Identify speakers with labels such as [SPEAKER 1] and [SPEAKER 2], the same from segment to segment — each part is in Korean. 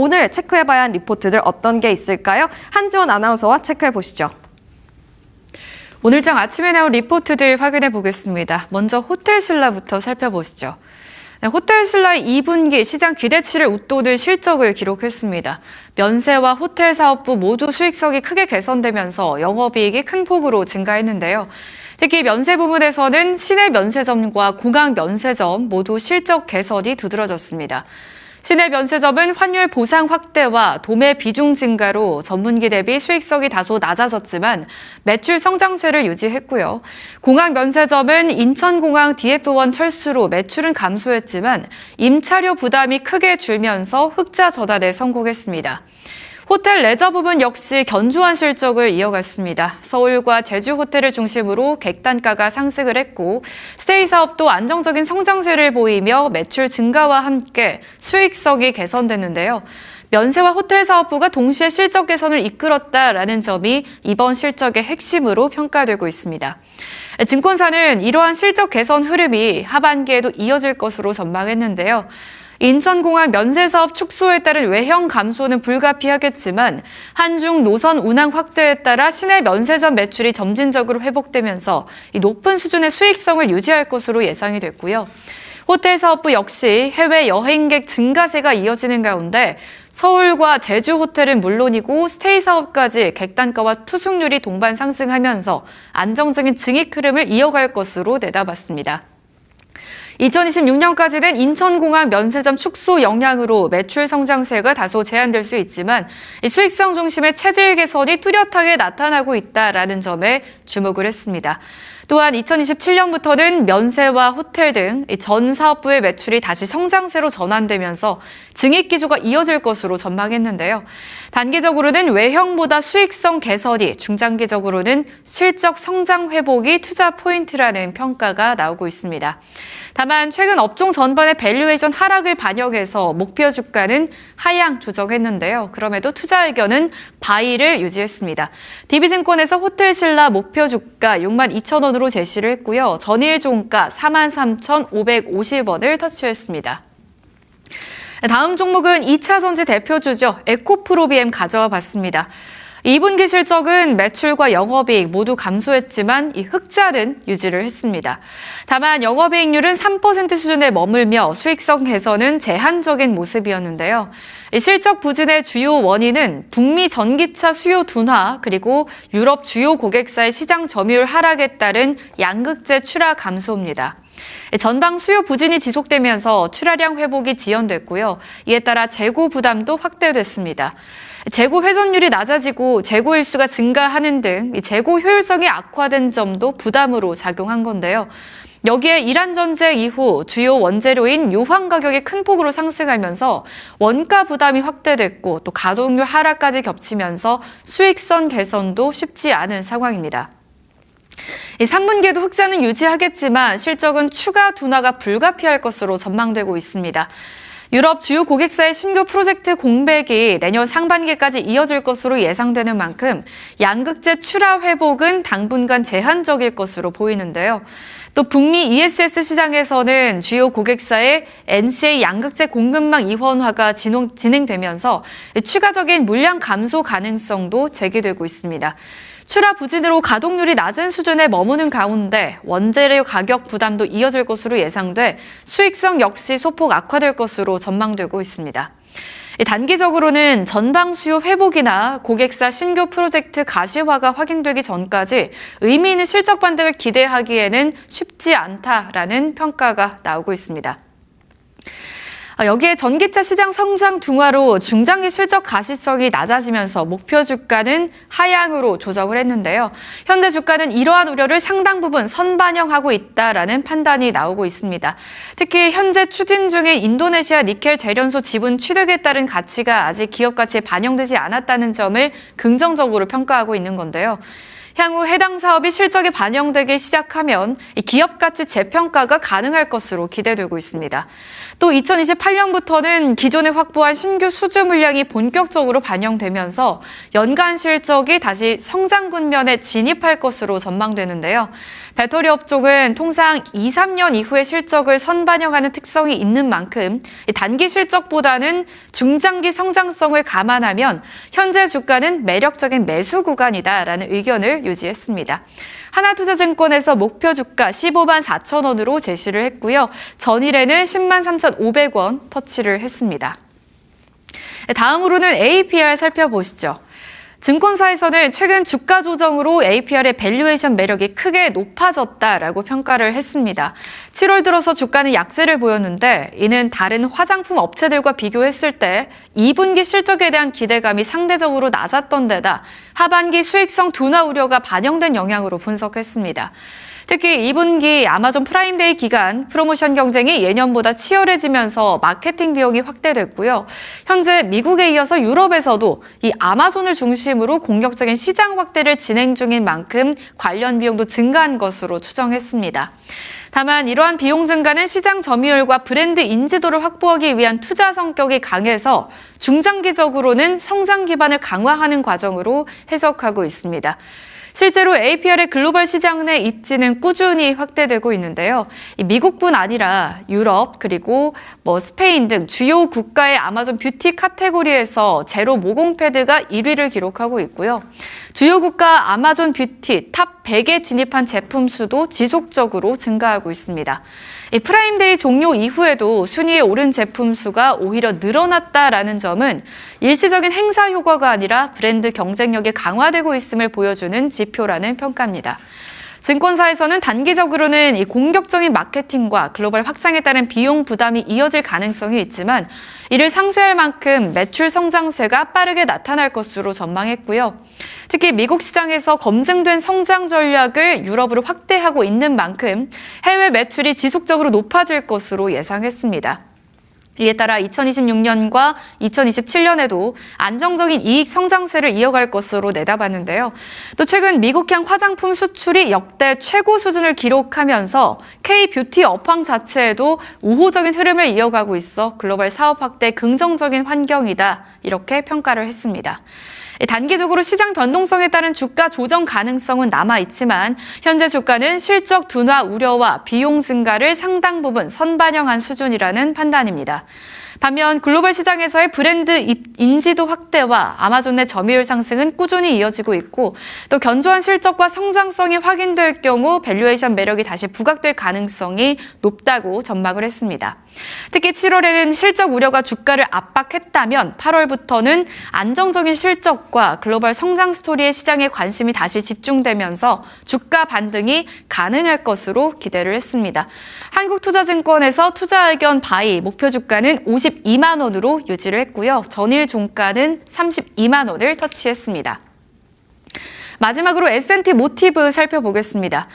[SPEAKER 1] 오늘 체크해봐야 한 리포트들 어떤 게 있을까요? 한지원 아나운서와 체크해보시죠.
[SPEAKER 2] 오늘장 아침에 나온 리포트들 확인해 보겠습니다. 먼저 호텔신라부터 살펴보시죠. 호텔신라의 2분기 시장 기대치를 웃도는 실적을 기록했습니다. 면세와 호텔 사업부 모두 수익성이 크게 개선되면서 영업이익이 큰 폭으로 증가했는데요. 특히 면세 부문에서는 시내 면세점과 공항 면세점 모두 실적 개선이 두드러졌습니다. 시내 면세점은 환율 보상 확대와 도매 비중 증가로 전분기 대비 수익성이 다소 낮아졌지만 매출 성장세를 유지했고요. 공항 면세점은 인천공항 DF1 철수로 매출은 감소했지만 임차료 부담이 크게 줄면서 흑자 전환에 성공했습니다. 호텔 레저 부분 역시 견조한 실적을 이어갔습니다. 서울과 제주 호텔을 중심으로 객단가가 상승을 했고 스테이 사업도 안정적인 성장세를 보이며 매출 증가와 함께 수익성이 개선됐는데요. 면세와 호텔 사업부가 동시에 실적 개선을 이끌었다라는 점이 이번 실적의 핵심으로 평가되고 있습니다. 증권사는 이러한 실적 개선 흐름이 하반기에도 이어질 것으로 전망했는데요. 인천공항 면세사업 축소에 따른 외형 감소는 불가피하겠지만 한중 노선 운항 확대에 따라 시내 면세점 매출이 점진적으로 회복되면서 이 높은 수준의 수익성을 유지할 것으로 예상이 됐고요. 호텔 사업부 역시 해외 여행객 증가세가 이어지는 가운데 서울과 제주 호텔은 물론이고 스테이 사업까지 객단가와 투숙률이 동반 상승하면서 안정적인 증익 흐름을 이어갈 것으로 내다봤습니다. 2026년까지는 인천공항 면세점 축소 영향으로 매출 성장세가 다소 제한될 수 있지만 수익성 중심의 체질 개선이 뚜렷하게 나타나고 있다라는 점에 주목을 했습니다. 또한 2027년부터는 면세와 호텔 등 전 사업부의 매출이 다시 성장세로 전환되면서 증익 기조가 이어질 것으로 전망했는데요. 단기적으로는 외형보다 수익성 개선이, 중장기적으로는 실적 성장 회복이 투자 포인트라는 평가가 나오고 있습니다. 다만 최근 업종 전반의 밸류에이션 하락을 반영해서 목표 주가는 하향 조정했는데요. 그럼에도 투자 의견은 바이를 유지했습니다. DB증권에서 호텔신라 목표 주가 62,000원으로 제시를 했고요. 전일 종가 43,550원을 터치했습니다. 다음 종목은 2차 전지 대표주죠. 에코프로비엠 가져와 봤습니다. 2분기 실적은 매출과 영업이익 모두 감소했지만 이 흑자는 유지를 했습니다. 다만 영업이익률은 3% 수준에 머물며 수익성 개선은 제한적인 모습이었는데요. 실적 부진의 주요 원인은 북미 전기차 수요 둔화 그리고 유럽 주요 고객사의 시장 점유율 하락에 따른 양극재 출하 감소입니다. 전방 수요 부진이 지속되면서 출하량 회복이 지연됐고요. 이에 따라 재고 부담도 확대됐습니다. 재고 훼손률이 낮아지고 재고 일수가 증가하는 등 재고 효율성이 악화된 점도 부담으로 작용한 건데요. 여기에 이란 전쟁 이후 주요 원재료인 유황 가격이 큰 폭으로 상승하면서 원가 부담이 확대됐고 또 가동률 하락까지 겹치면서 수익성 개선도 쉽지 않은 상황입니다. 3분기에도 흑자는 유지하겠지만 실적은 추가 둔화가 불가피할 것으로 전망되고 있습니다. 유럽 주요 고객사의 신규 프로젝트 공백이 내년 상반기까지 이어질 것으로 예상되는 만큼 양극재 출하 회복은 당분간 제한적일 것으로 보이는데요. 또 북미 ESS 시장에서는 주요 고객사의 NCA 양극재 공급망 이원화가 진행되면서 추가적인 물량 감소 가능성도 제기되고 있습니다. 출하 부진으로 가동률이 낮은 수준에 머무는 가운데 원재료 가격 부담도 이어질 것으로 예상돼 수익성 역시 소폭 악화될 것으로 전망되고 있습니다. 단기적으로는 전방 수요 회복이나 고객사 신규 프로젝트 가시화가 확인되기 전까지 의미 있는 실적 반등을 기대하기에는 쉽지 않다라는 평가가 나오고 있습니다. 여기에 전기차 시장 성장 둔화로 중장기 실적 가시성이 낮아지면서 목표 주가는 하향으로 조정을 했는데요. 현대 주가는 이러한 우려를 상당 부분 선반영하고 있다라는 판단이 나오고 있습니다. 특히 현재 추진 중인 인도네시아 니켈 재련소 지분 취득에 따른 가치가 아직 기업 가치에 반영되지 않았다는 점을 긍정적으로 평가하고 있는 건데요. 향후 해당 사업이 실적에 반영되기 시작하면 기업 가치 재평가가 가능할 것으로 기대되고 있습니다. 또 2028년부터는 기존에 확보한 신규 수주 물량이 본격적으로 반영되면서 연간 실적이 다시 성장 국면에 진입할 것으로 전망되는데요. 배터리 업종은 통상 2, 3년 이후의 실적을 선반영하는 특성이 있는 만큼 단기 실적보다는 중장기 성장성을 감안하면 현재 주가는 매력적인 매수 구간이다라는 의견을 유지했습니다. 하나투자증권에서 목표 주가 15만 4천 원으로 제시를 했고요. 전일에는 10만 3,500원 터치를 했습니다. 다음으로는 APR 살펴보시죠. 증권사에서는 최근 주가 조정으로 APR의 밸류에이션 매력이 크게 높아졌다라고 평가를 했습니다. 7월 들어서 주가는 약세를 보였는데 이는 다른 화장품 업체들과 비교했을 때 2분기 실적에 대한 기대감이 상대적으로 낮았던 데다 하반기 수익성 둔화 우려가 반영된 영향으로 분석했습니다. 특히 2분기 아마존 프라임데이 기간 프로모션 경쟁이 예년보다 치열해지면서 마케팅 비용이 확대됐고요. 현재 미국에 이어서 유럽에서도 이 아마존을 중심으로 공격적인 시장 확대를 진행 중인 만큼 관련 비용도 증가한 것으로 추정했습니다. 다만 이러한 비용 증가는 시장 점유율과 브랜드 인지도를 확보하기 위한 투자 성격이 강해서 중장기적으로는 성장 기반을 강화하는 과정으로 해석하고 있습니다. 실제로 APR의 글로벌 시장 내 입지는 꾸준히 확대되고 있는데요. 미국뿐 아니라 유럽 그리고 스페인 등 주요 국가의 아마존 뷰티 카테고리에서 제로 모공 패드가 1위를 기록하고 있고요. 주요 국가 아마존 뷰티 탑 100에 진입한 제품 수도 지속적으로 증가하고 있습니다. 프라임데이 종료 이후에도 순위에 오른 제품 수가 오히려 늘어났다라는 점은 일시적인 행사 효과가 아니라 브랜드 경쟁력이 강화되고 있음을 보여주는 지표라는 평가입니다. 증권사에서는 단기적으로는 이 공격적인 마케팅과 글로벌 확장에 따른 비용 부담이 이어질 가능성이 있지만 이를 상쇄할 만큼 매출 성장세가 빠르게 나타날 것으로 전망했고요. 특히 미국 시장에서 검증된 성장 전략을 유럽으로 확대하고 있는 만큼 해외 매출이 지속적으로 높아질 것으로 예상했습니다. 이에 따라 2026년과 2027년에도 안정적인 이익 성장세를 이어갈 것으로 내다봤는데요. 또 최근 미국향 화장품 수출이 역대 최고 수준을 기록하면서 K-뷰티 업황 자체에도 우호적인 흐름을 이어가고 있어 글로벌 사업 확대 긍정적인 환경이다. 이렇게 평가를 했습니다. 단기적으로 시장 변동성에 따른 주가 조정 가능성은 남아있지만 현재 주가는 실적 둔화 우려와 비용 증가를 상당 부분 선반영한 수준이라는 판단입니다. 반면 글로벌 시장에서의 브랜드 인지도 확대와 아마존 내 점유율 상승은 꾸준히 이어지고 있고 또 견조한 실적과 성장성이 확인될 경우 밸류에이션 매력이 다시 부각될 가능성이 높다고 전망을 했습니다. 특히 7월에는 실적 우려가 주가를 압박했다면 8월부터는 안정적인 실적과 글로벌 성장 스토리의 시장에 관심이 다시 집중되면서 주가 반등이 가능할 것으로 기대를 했습니다. 한국투자증권에서 투자 의견 바이 목표 주가는 52만 원으로 유지를 했고요. 전일 종가는 32만 원을 터치했습니다. 마지막으로 S&T 모티브 살펴보겠습니다.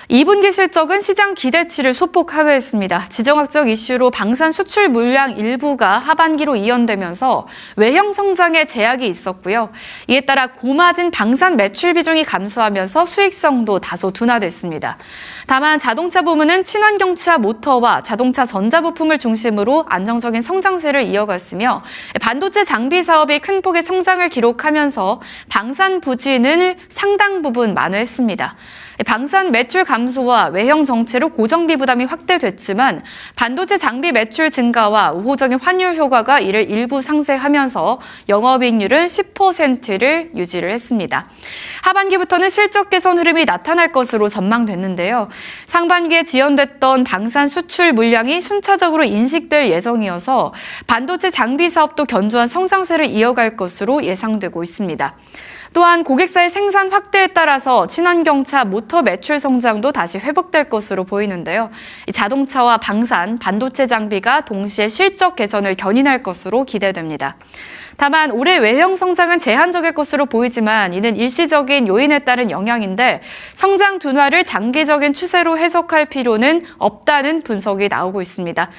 [SPEAKER 2] 2분기 실적은 시장 기대치를 소폭 하회했습니다. 지정학적 이슈로 방산 수출 물량 일부가 하반기로 이연되면서 외형 성장에 제약이 있었고요. 이에 따라 고마진 방산 매출 비중이 감소하면서 수익성도 다소 둔화됐습니다. 다만 자동차 부문은 친환경차 모터와 자동차 전자부품을 중심으로 안정적인 성장세를 이어갔으며 반도체 장비 사업이 큰 폭의 성장을 기록하면서 방산 부진을 상당 부분 만회했습니다. 방산 매출 감소와 외형 정체로 고정비 부담이 확대됐지만 반도체 장비 매출 증가와 우호적인 환율 효과가 이를 일부 상쇄하면서 영업이익률은 10%를 유지를 했습니다. 하반기부터는 실적 개선 흐름이 나타날 것으로 전망됐는데요. 상반기에 지연됐던 방산 수출 물량이 순차적으로 인식될 예정이어서 반도체 장비 사업도 견조한 성장세를 이어갈 것으로 예상되고 있습니다. 또한 고객사의 생산 확대에 따라서 친환경차 모터 매출 성장도 다시 회복될 것으로 보이는데요. 자동차와 방산, 반도체 장비가 동시에 실적 개선을 견인할 것으로 기대됩니다. 다만 올해 외형 성장은 제한적일 것으로 보이지만 이는 일시적인 요인에 따른 영향인데 성장 둔화를 장기적인 추세로 해석할 필요는 없다는 분석이 나오고 있습니다.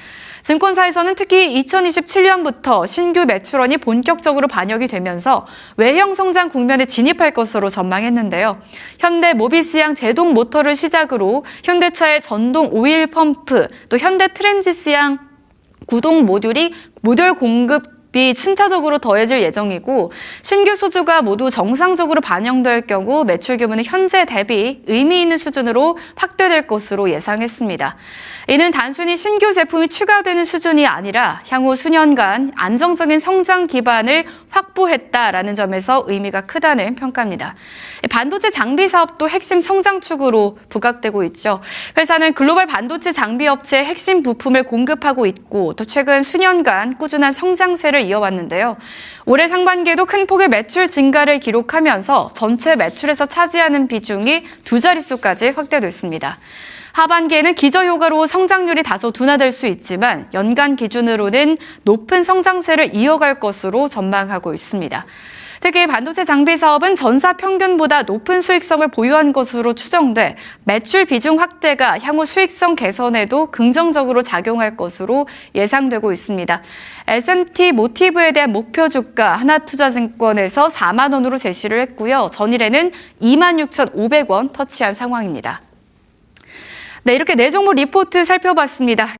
[SPEAKER 2] 증권사에서는 특히 2027년부터 신규 매출원이 본격적으로 반영이 되면서 외형 성장 국면에 진입할 것으로 전망했는데요. 현대 모비스양 제동 모터를 시작으로 현대차의 전동 오일 펌프, 또 현대 트랜지스양 구동 모듈이 모듈 공급 비 순차적으로 더해질 예정이고 신규 수주가 모두 정상적으로 반영될 경우 매출 규모는 현재 대비 의미 있는 수준으로 확대될 것으로 예상했습니다. 이는 단순히 신규 제품이 추가되는 수준이 아니라 향후 수년간 안정적인 성장 기반을 확보했다라는 점에서 의미가 크다는 평가입니다. 반도체 장비 사업도 핵심 성장축으로 부각되고 있죠. 회사는 글로벌 반도체 장비 업체의 핵심 부품을 공급하고 있고 또 최근 수년간 꾸준한 성장세를 이어왔는데요. 올해 상반기에도 큰 폭의 매출 증가를 기록하면서 전체 매출에서 차지하는 비중이 2자릿수까지 확대됐습니다. 하반기에는 기저효과로 성장률이 다소 둔화될 수 있지만 연간 기준으로는 높은 성장세를 이어갈 것으로 전망하고 있습니다. 특히 반도체 장비 사업은 전사 평균보다 높은 수익성을 보유한 것으로 추정돼 매출 비중 확대가 향후 수익성 개선에도 긍정적으로 작용할 것으로 예상되고 있습니다. S&T 모티브에 대한 목표 주가 하나투자증권에서 4만 원으로 제시를 했고요. 전일에는 26,500원 터치한 상황입니다. 네, 이렇게 네 종목 리포트 살펴봤습니다.